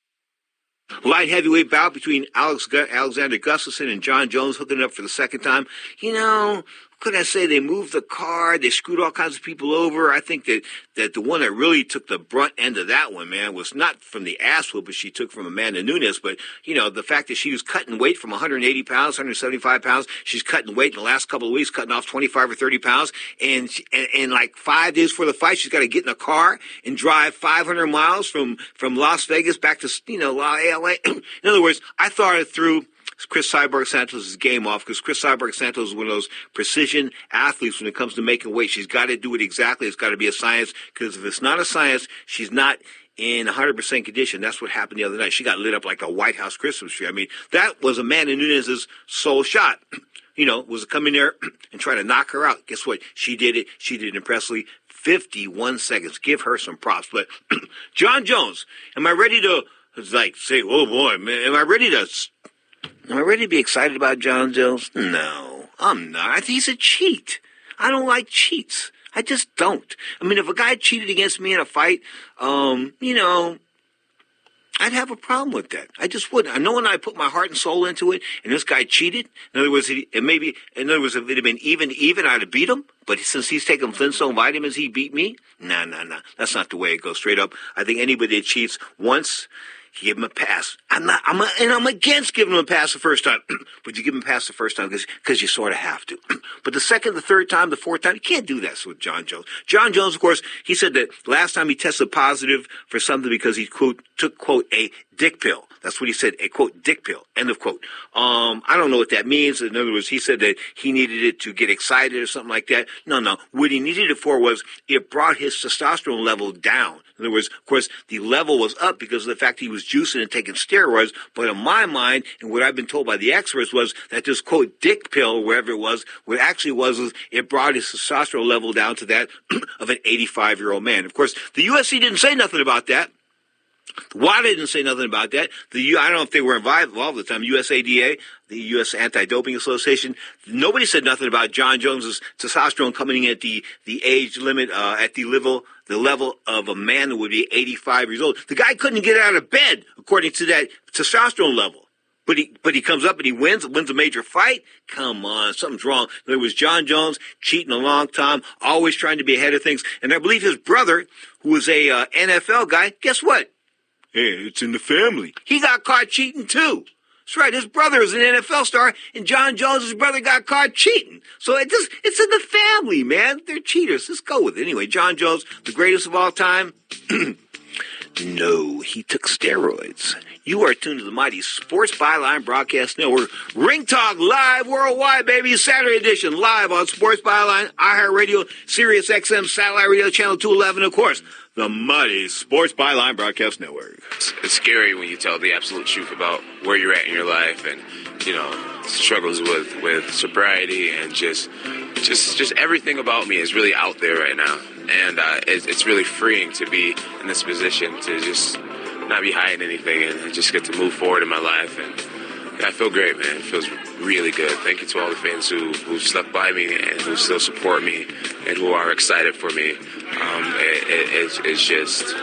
light heavyweight bout between Alexander Gustafsson and John Jones, hooking up for the second time. You know, could I say they moved the card? They screwed all kinds of people over. I think that the one that really took the brunt end of that one, man, was not from the ass whoop, but she took from Amanda Nunes. But, you know, the fact that she was cutting weight from 180 pounds, 175 pounds, she's cutting weight in the last couple of weeks, cutting off 25 or 30 pounds. And like 5 days before the fight, she's got to get in a car and drive 500 miles from Las Vegas back to, you know, LA. In other words, I thought it through Chris Cyborg Santos' game off, because Chris Cyborg Santos is one of those precision athletes when it comes to making weight. She's got to do it exactly. It's got to be a science, because if it's not a science, she's not in 100% condition. That's what happened the other night. She got lit up like a White House Christmas tree. I mean, that was Amanda Nunes' sole shot. You know, was to come in there and try to knock her out. Guess what? She did it. She did it impressively. 51 seconds. Give her some props. But John Jones, am I ready to, like, say, oh boy, man, am I ready to be excited about John Jones? No, I'm not. He's a cheat. I don't like cheats. I just don't. I mean, if a guy cheated against me in a fight, you know, I'd have a problem with that. I just wouldn't. I know when I put my heart and soul into it, and this guy cheated. In other words, if it had been even, I'd have beat him. But since he's taking Flintstone vitamins, he beat me. Nah. That's not the way it goes. Straight up. I think anybody that cheats once, give him a pass. I'm against giving him a pass the first time. But you give him a pass the first time because you sort of have to. But the second, the third time, the fourth time, you can't do that with John Jones. John Jones, of course, he said that last time he tested positive for something because he, quote, took, quote, a dick pill. That's what he said, a, quote, dick pill, end of quote. I don't know what that means. In other words, he said that he needed it to get excited or something like that. No. What he needed it for was it brought his testosterone level down. In other words, of course, the level was up because of the fact he was juicing and taking steroids. But in my mind, and what I've been told by the experts was that this, quote, dick pill, or wherever it was, what it actually was it brought his testosterone level down to that of an 85-year-old man. Of course, the UFC didn't say nothing about that. WADA didn't say nothing about that. I don't know if they were involved at the time. USADA, the U.S. Anti-Doping Association, nobody said nothing about John Jones's testosterone coming in at the age limit, at the level of a man who would be 85 years old. The guy couldn't get out of bed according to that testosterone level. But he comes up and he wins a major fight. Come on, something's wrong. There was John Jones cheating a long time, always trying to be ahead of things. And I believe his brother, who was a NFL guy, guess what? Hey, it's in the family. He got caught cheating too. That's right. His brother is an NFL star, and John Jones' brother got caught cheating. So it's in the family, man. They're cheaters. Let's go with it. Anyway, John Jones, the greatest of all time. No, he took steroids. You are tuned to the mighty Sports Byline Broadcast Network. Ring Talk live worldwide, baby. Saturday edition live on Sports Byline, iHeartRadio, Sirius XM, Satellite Radio Channel 211, of course, the mighty Sports Byline Broadcast Network. It's scary when you tell the absolute truth about where you're at in your life and, you know, struggles with sobriety and just everything about me is really out there right now. And it's really freeing to be in this position to just not be hiding anything and just get to move forward in my life. And I feel great, man. It feels really good. Thank you to all the fans who stuck by me and who still support me and who are excited for me. It's just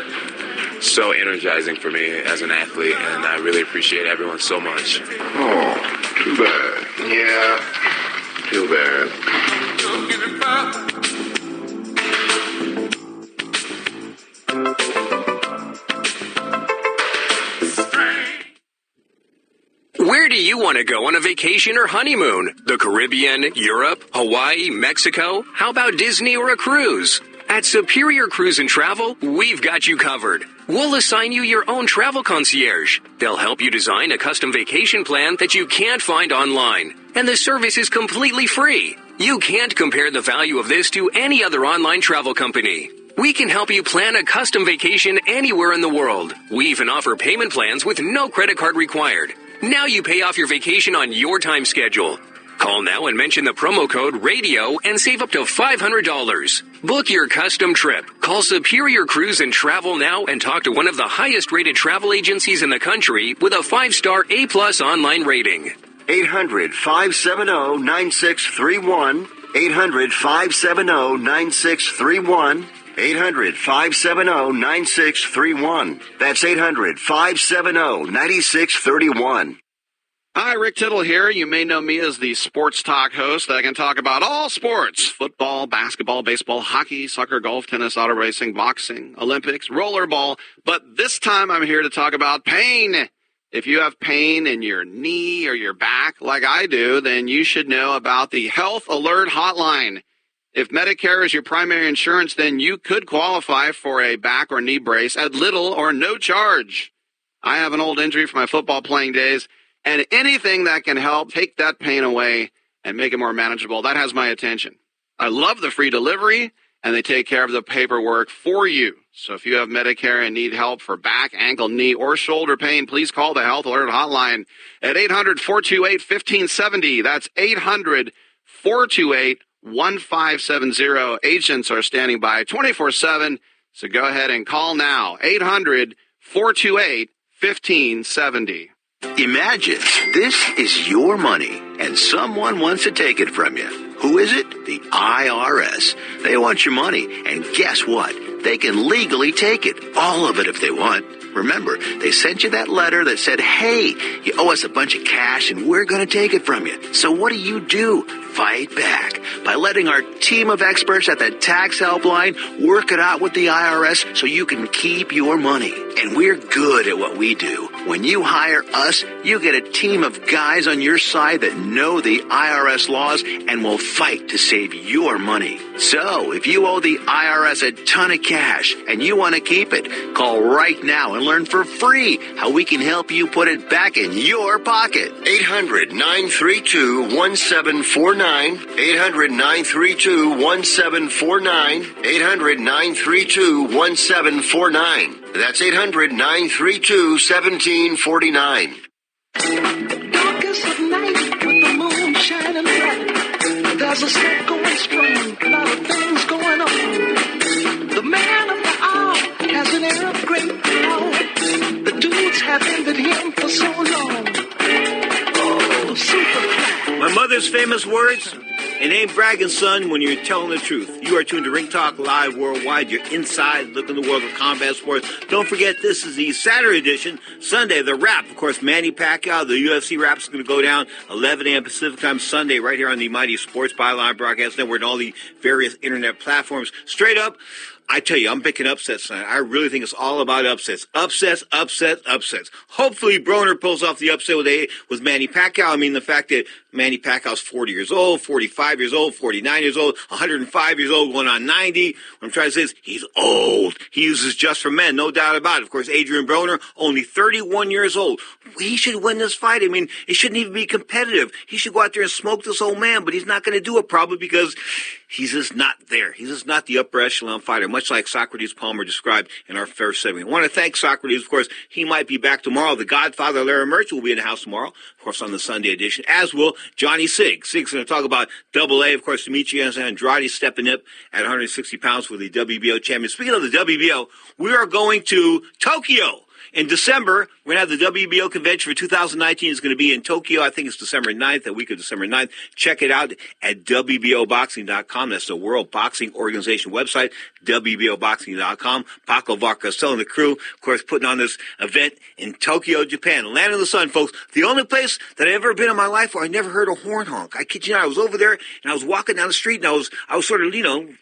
so energizing for me as an athlete, and I really appreciate everyone so much. Oh, too bad. Yeah, too bad. Where do you want want to go on a vacation or honeymoon? The Caribbean, Europe, Hawaii, Mexico? How about Disney or a cruise? At Superior Cruise and Travel, we've got you covered. We'll assign you your own travel concierge. They'll help you design a custom vacation plan that you can't find online. And the service is completely free. You can't compare the value of this to any other online travel company. We can help you plan a custom vacation anywhere in the world. We even offer payment plans with no credit card required. Now you pay off your vacation on your time schedule. Call now and mention the promo code RADIO and save up to $500. Book your custom trip. Call Superior Cruise and Travel now and talk to one of the highest rated travel agencies in the country with a 5-star A+ online rating. 800-570-9631. 800-570-9631. 800-570-9631. That's 800-570-9631. Hi, Rick Tittle here. You may know me as the sports talk host that can talk about all sports: football, basketball, baseball, hockey, soccer, golf, tennis, auto racing, boxing, Olympics, rollerball. But this time I'm here to talk about pain. If you have pain in your knee or your back like I do, then you should know about the Health Alert Hotline. If Medicare is your primary insurance, then you could qualify for a back or knee brace at little or no charge. I have an old injury from my football playing days, and anything that can help take that pain away and make it more manageable, that has my attention. I love the free delivery, and they take care of the paperwork for you. So if you have Medicare and need help for back, ankle, knee, or shoulder pain, please call the Health Alert Hotline at 800-428-1570. That's 800-428-1570. Agents are standing by 24/7, so go ahead and call now. 800-428-1570. Imagine this is your money and someone wants to take it from you. Who is it? The IRS. They want your money, and guess what? They can legally take it, all of it if they want. Remember, they sent you that letter that said, hey, you owe us a bunch of cash and we're going to take it from you. So what do? Fight back by letting our team of experts at the tax helpline work it out with the IRS so you can keep your money. And we're good at what we do. When you hire us, you get a team of guys on your side that know the IRS laws and will fight to save your money. So if you owe the IRS a ton of cash and you want to keep it, call right now and learn for free how we can help you put it back in your pocket. 800-932-1749. 800-932-1749. 800-932-1749. That's 800-932-1749. Darkest of night with the moon shining bright. There's a set going strong, a lot of things going on. The man of the hour has an air of great power. The dudes have envied him for so long. Oh, Superfly. My mother's famous words: it ain't bragging, son, when you're telling the truth. You are tuned to Ring Talk Live Worldwide. You're inside looking at the world of combat sports. Don't forget, this is the Saturday edition. Sunday, the wrap. Of course, Manny Pacquiao, the UFC wrap is going to go down 11 a.m. Pacific time Sunday right here on the Mighty Sports Byline Broadcast Network and all the various internet platforms. Straight up, I tell you, I'm picking upsets tonight. I really think it's all about upsets. Upsets. Hopefully, Broner pulls off the upset with Manny Pacquiao. I mean, the fact that Manny Pacquiao's 40 years old, 45 years old, 49 years old, 105 years old, going on 90. What I'm trying to say is he's old. He uses Just for Men, no doubt about it. Of course, Adrian Broner, only 31 years old. He should win this fight. I mean, it shouldn't even be competitive. He should go out there and smoke this old man, but he's not going to do it probably because he's just not there. He's just not the upper echelon fighter, much like Socrates Palmer described in our first segment. I want to thank Socrates. Of course, he might be back tomorrow. The Godfather, Larry Merchant, will be in the house tomorrow, of course, on the Sunday edition, as will Johnny Sig. Sig's going to talk about Double A. Of course, Demetrius Andrade stepping up at 160 pounds for the WBO champion. Speaking of the WBO, we are going to Tokyo. In December, we're going to have the WBO convention for 2019. It's going to be in Tokyo. I think it's December 9th, that week of December 9th. Check it out at WBOboxing.com. That's the World Boxing Organization website, WBOboxing.com. Paco Varcastel and the crew, of course, putting on this event in Tokyo, Japan. Land of the Sun, folks. The only place that I've ever been in my life where I never heard a horn honk. I kid you not. I was over there, and I was walking down the street, and I was sort of,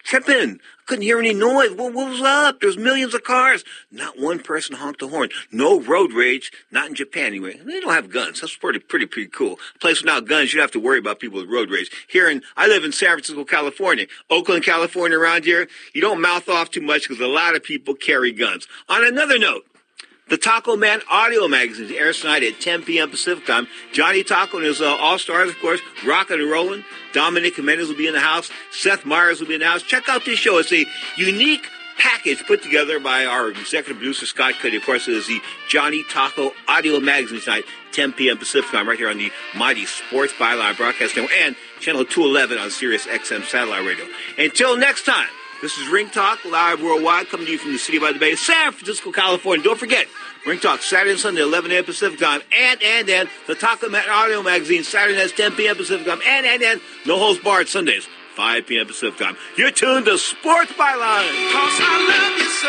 tripping. Couldn't hear any noise. What was up? There's millions of cars. Not one person honked a horn. No road rage. Not in Japan, anyway. They don't have guns. That's pretty cool. A place without guns, you don't have to worry about people with road rage. I live in San Francisco, California. Oakland, California, around here, you don't mouth off too much because a lot of people carry guns. On another note, the Taco Man audio magazine airs tonight at 10 p.m. Pacific time. Johnny Taco and his all-stars, of course, rocking and rolling. Dominic Jimenez will be in the house. Seth Meyers will be in the house. Check out this show. It's a unique package put together by our executive producer, Scott Cuddy. Of course, it is the Johnny Taco audio magazine tonight, 10 p.m. Pacific time, right here on the mighty Sports Byline Broadcast Network and Channel 211 on Sirius XM Satellite Radio. Until next time, this is Ring Talk, live worldwide, coming to you from the city by the bay, San Francisco, California. Don't forget, Ring Talk, Saturday and Sunday, 11 a.m. Pacific time, and the Taco Man audio magazine, Saturday nights, 10 p.m. Pacific time, and no holds barred Sundays, 5 p.m. Pacific time. You're tuned to Sports Byline. 'Cause I love you so.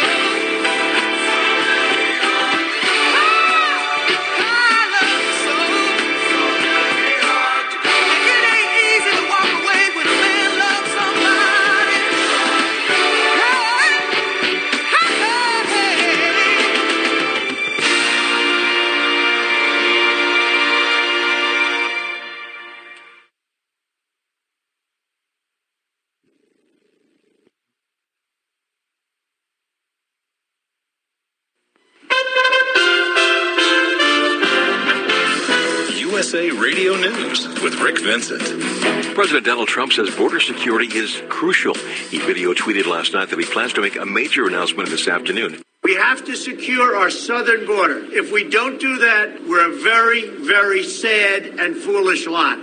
USA Radio News with Rick Vincent. President Donald Trump says border security is crucial. He video tweeted last night that he plans to make a major announcement this afternoon. We have to secure our southern border. If we don't do that, we're a very, very sad and foolish lot.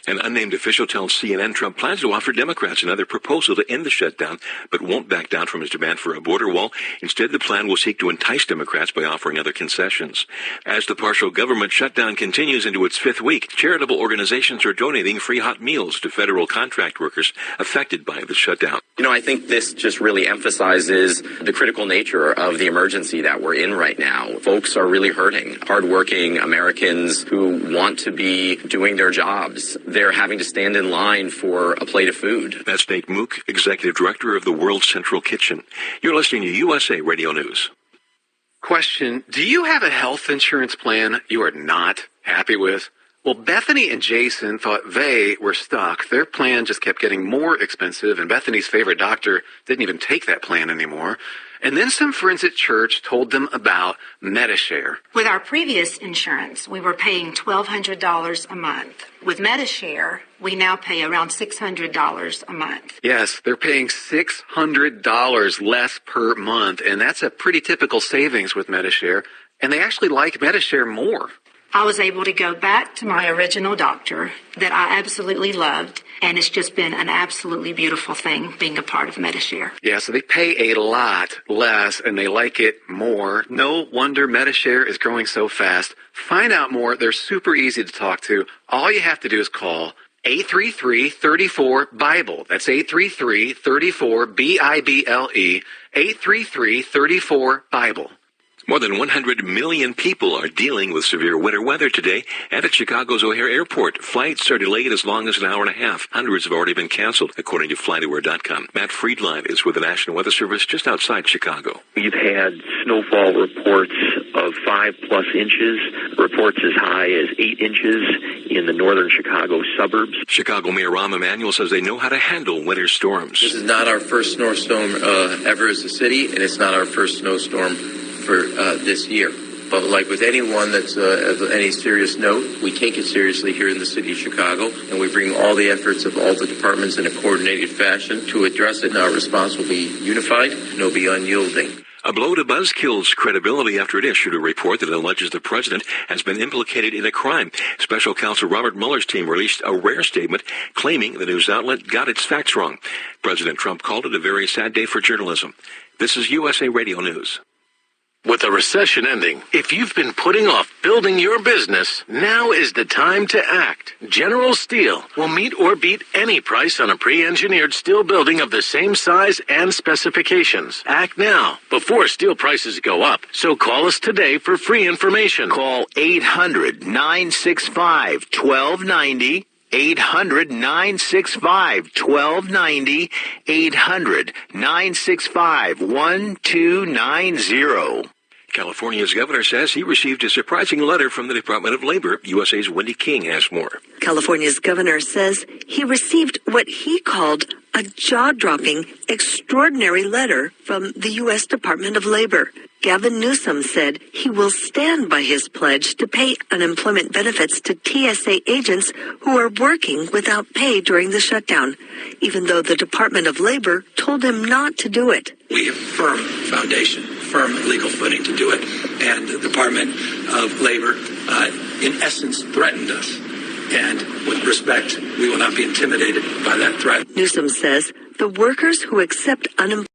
An unnamed official tells CNN Trump plans to offer Democrats another proposal to end the shutdown, but won't back down from his demand for a border wall. Instead, the plan will seek to entice Democrats by offering other concessions. As the partial government shutdown continues into its fifth week, charitable organizations are donating free hot meals to federal contract workers affected by the shutdown. I think this just really emphasizes the critical nature of the emergency that we're in right now. Folks are really hurting. Hardworking Americans who want to be doing their jobs. They're having to stand in line for a plate of food. That's Nate Mook, Executive Director of the World Central Kitchen. You're listening to USA Radio News. Question, do you have a health insurance plan you are not happy with? Well, Bethany and Jason thought they were stuck. Their plan just kept getting more expensive, and Bethany's favorite doctor didn't even take that plan anymore. And then some friends at church told them about Medishare. With our previous insurance, we were paying $1,200 a month. With Medishare, we now pay around $600 a month. Yes, they're paying $600 less per month, and that's a pretty typical savings with Medishare. And they actually like Medishare more. I was able to go back to my original doctor that I absolutely loved, and it's just been an absolutely beautiful thing being a part of Medishare. Yeah, so they pay a lot less, and they like it more. No wonder Medishare is growing so fast. Find out more. They're super easy to talk to. All you have to do is call 833-34-BIBLE. That's 833-34-BIBLE. 833-34-BIBLE. More than 100 million people are dealing with severe winter weather today. And at Chicago's O'Hare Airport, flights are delayed as long as an hour and a half. Hundreds have already been canceled, according to FlightAware.com. Matt Friedline is with the National Weather Service just outside Chicago. We've had snowfall reports of 5+ inches, reports as high as 8 inches in the northern Chicago suburbs. Chicago Mayor Rahm Emanuel says they know how to handle winter storms. This is not our first snowstorm ever as a city, and it's not our first snowstorm for this year. But like with anyone that's of any serious note, we take it seriously here in the city of Chicago, and we bring all the efforts of all the departments in a coordinated fashion to address it, and our response will be unified and it'll be unyielding. A blow to Buzzkill's credibility after it issued a report that alleges the president has been implicated in a crime. Special counsel Robert Mueller's team released a rare statement claiming the news outlet got its facts wrong. President Trump called it a very sad day for journalism. This is USA Radio News. With the recession ending, if you've been putting off building your business, now is the time to act. General Steel will meet or beat any price on a pre-engineered steel building of the same size and specifications. Act now, before steel prices go up. So call us today for free information. Call 800-965-1290. 800-965-1290. 800-965-1290. California's governor says he received a surprising letter from the Department of Labor. USA's Wendy King has more. California's governor says he received what he called a jaw-dropping, extraordinary letter from the U.S. Department of Labor. Gavin Newsom said he will stand by his pledge to pay unemployment benefits to TSA agents who are working without pay during the shutdown, even though the Department of Labor told him not to do it. We have firm foundation, firm legal footing to do it, and the Department of Labor, in essence, threatened us. And with respect, we will not be intimidated by that threat. Newsom says the workers who accept unemployment